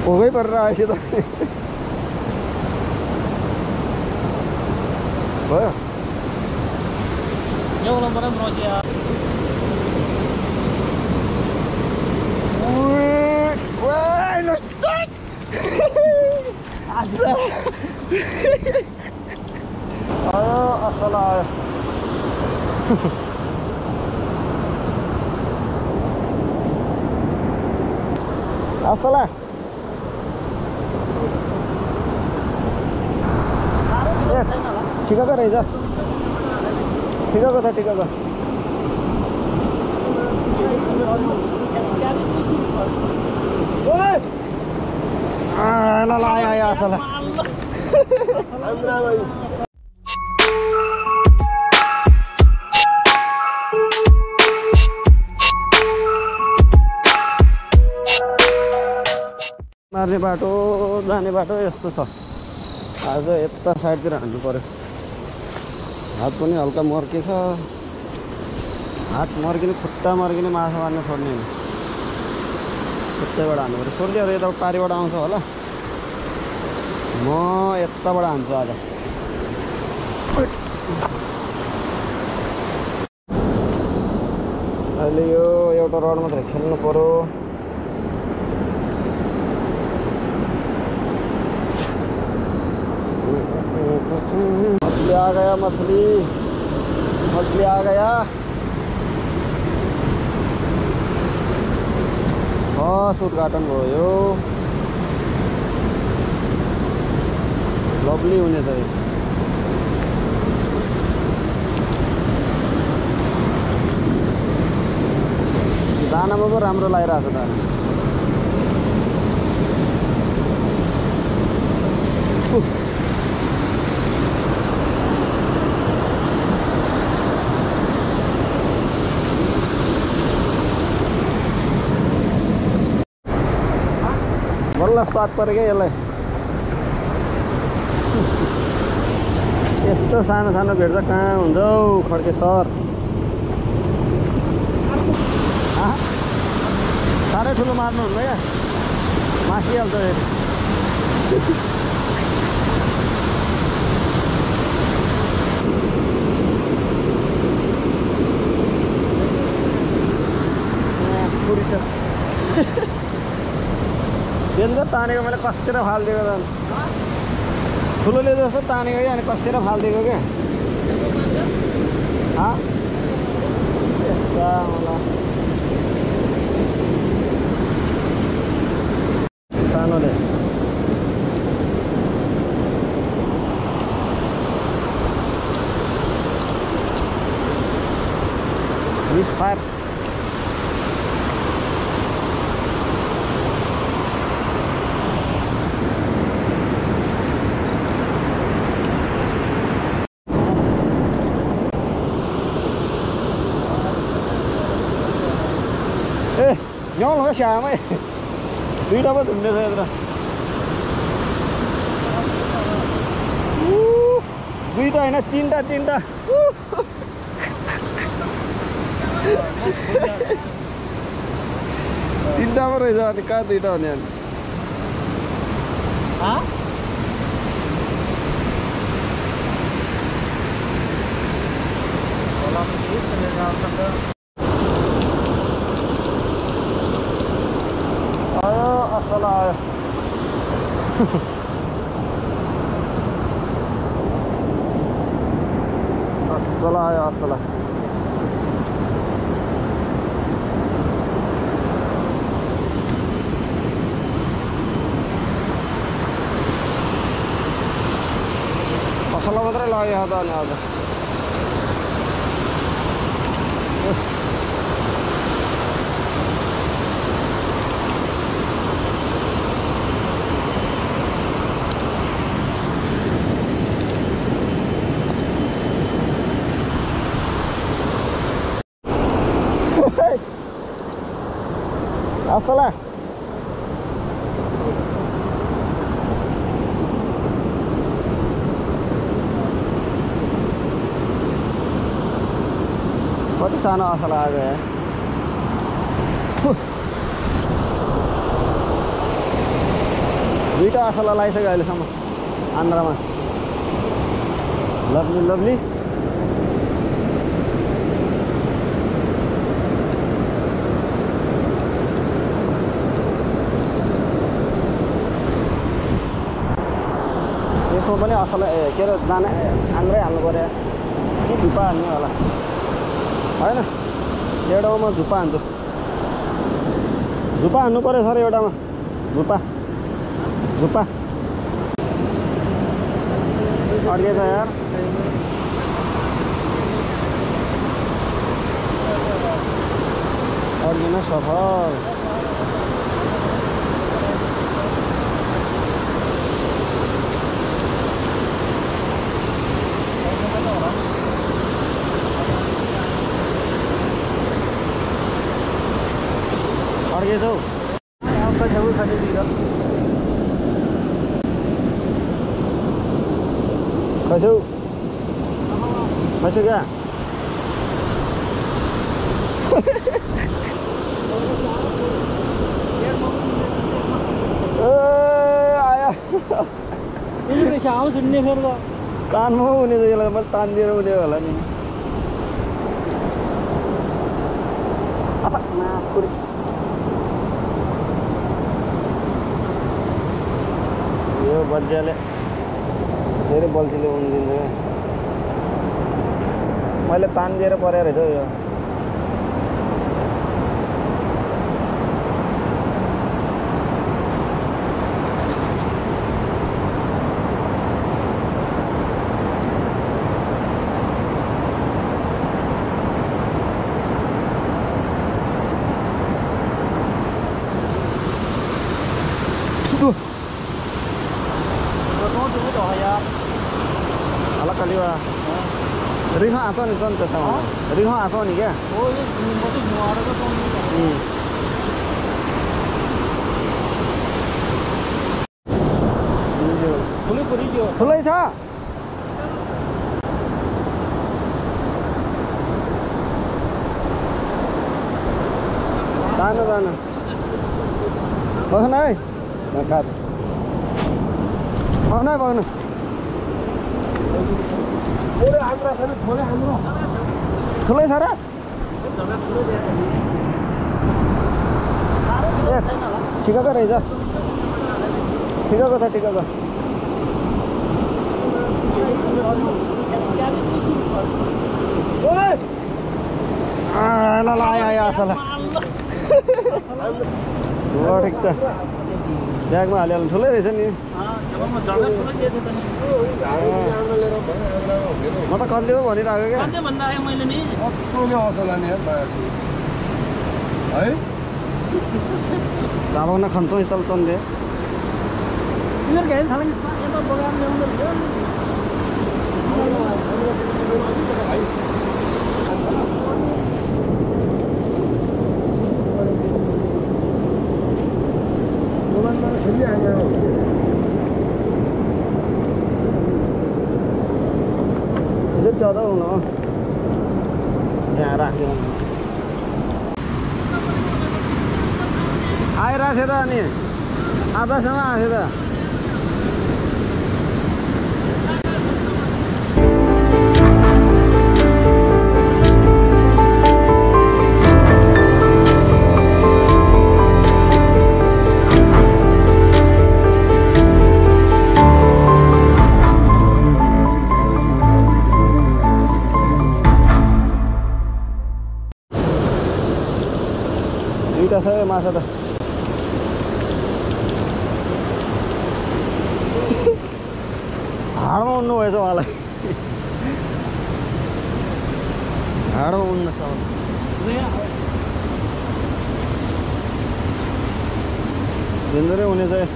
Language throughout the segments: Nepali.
भोगै परेर आएपछि त भयो आयो असल आयो असल ठिकको रहेछ ठिकको छ ठिकको ल ल आयो असल मार्ने बाटो जाने बाटो यस्तो छ आज यता साइडतिर हान्नु पर्यो हात पनि हल्का मर्केछ हात मर्किने खुट्टा मर्किने माछा मार्न छोड्ने होइन यतैबाट हान्नु पर्यो सोर्जेहरू यता पारिबाट आउँछ होला म यताबाट हान्छु आज अहिले यो एउटा रड मात्रै खेल्नु पर्यो मछली आ गया मछली मछली आ गया उद्घाटन भयो लभली हुनेछ दानामा पो राम्रो लागिरहेको छ दाना बल्ल स्वाद पऱ्यो क्या यसलाई यस्तो सानो सानो भेट्छ कहाँ हुन्छ हौ खड्के सर साह्रै ठुलो मार्नुहुन्न क्या मासिहाल्छ पुरी छ डेन्जर तानेको मैले कसेर फालिदिएको त ठुलोले जस्तो तानेको क्या अनि कसेर फालिदिएको क्या यस्ता मलाई सानोले misfire Nhóm nó xà mấy tí đó mới từng đây rồi duy đây nó tinta tinta tinta mà rồi giờ thì cá tí đâu nè hả असल आयो असल आयो असल असल मात्रै लाग्यो त अनि आज Asala कति सानो असला आ गया दुईटा असला लगाइसक्यो अहिलेसम्म आन्द्रामा लभली लभली यसमा पनि असला के अरे दाना आन्द्रै हाल्नु पऱ्यो कि झुप्पा हाल्ने होला होइन एउटामा झुप्पा हान्छु झुप्पा हान्नु पऱ्यो सर एउटामा झुप्पा झुप्पा अड्केछ यार अड्किन सफल अड्केछौ छेउ खसेतिर खस्यौ खस्यो क्या आया आउँछु नि फेरि त तान्नु हुने त यसलाई मैले तानिदिएर हुने होला नि यो बज्याले धेरै बल्छीले उनिदिन्छ क्या मैले तानिदिएर परेर रहेछ यो अलग कली बा रिहा आतो नि जन त्यसमा रिहा आतो नि क्या हो यो मोटो नुहारेको त ठुलै छ जानु जानु बस्नु है नखाद बस्नु है बस्नु ठुलै छ र ए ठिकको रहेछ ठिकको छ ठिकको ल ल आयो असला ल ठिक छ ब्यागमा हालिहाल्नु ठुलै रहेछ नि म त कहिले पो भनिरहेको क्या चाबाउन खान्छौँ तल चन्दे ज्यादा हुनु यहाँ राख्यो आइरहेको थियो त अनि आधासम्म आएको थियो त दुईटा छ माछा त हाडमा उड्नु भएछ उहाँलाई हाडमा उड्नु छ भिन्दरै हुने चाहिँ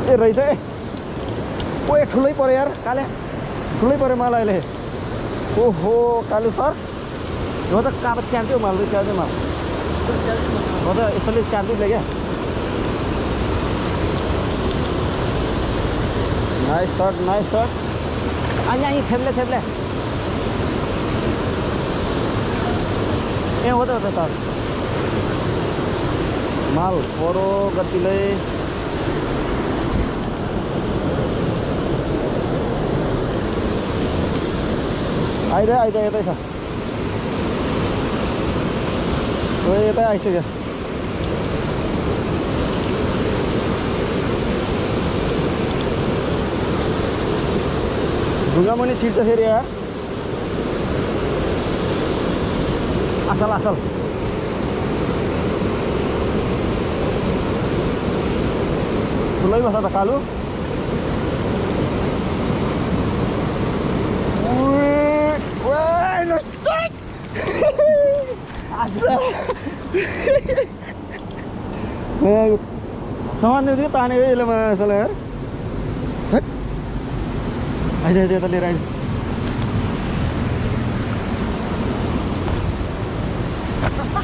ए रहेछ ए ओ ठुलै पऱ्यो यार काले ठुलै पऱ्यो मलाई अहिले ओहो कालु सर म त काब च्याम्थ्यो माल च्याम्थ्यो माल म त यसैले च्याम्थ्यो क्या नाइस शॉट नाइस शॉट यहीँ थेप्ले थेप्ले ए हो त माल परो गतिले आइदा यतै छ यतै आइसक्यो ढुङ्गा पनि छिट्छ फेरि यार असल असल ठुलै बस्छ त कालु सामान दियो तानेको यसले मसला यार आइज यता लिएर आइज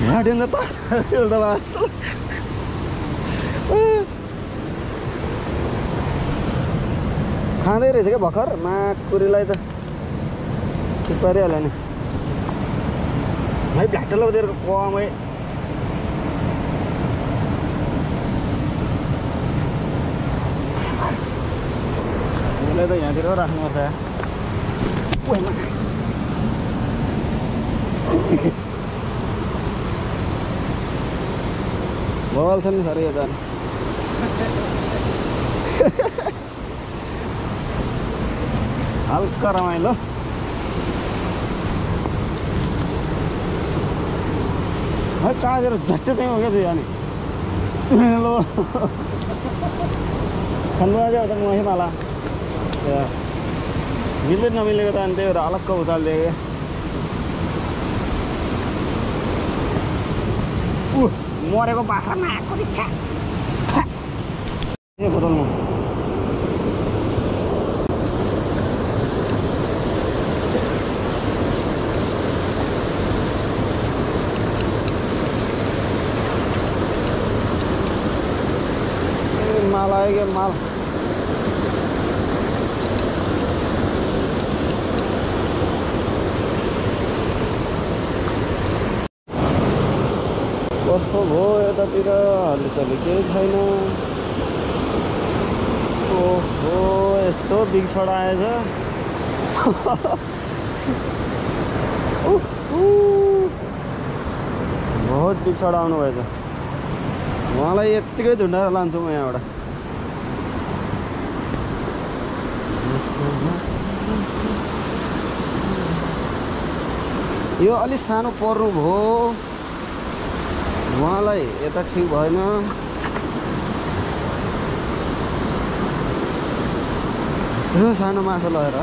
ढ्याँडेन त खाँदै रहेछ क्या भर्खर माकुरीलाई त परिहाल्यो नि है भ्याक्टल दिएर कमै यसलाई त यहाँतिर राख्नुपर्छ बवाल छ नि सर यो जाने हल्का रमाइलो है कहाँतिर झट्टै चाहिँ हो क्या त्यो अनि लो खन्नु चाहिँ उता मही माला मिल्दै नमिलेको त अनि त्यही भएर अलग्ग उचालिदियो क्या मरेको बाख्रामा आएको इच्छा ए बोतलमा माल आयो क्या माल कस्तो भयो यतातिर हल्लीचल्ली केही छैन ओहो यस्तो बिग सड आएछ बहुत बिग सड आउनु भएछ उहाँलाई यत्तिकै झुन्डाएर लान्छु म यहाँबाट यो अलि सानो पर्नु भयो उहाँलाई यता ठिक भएन सानो माछा लगेर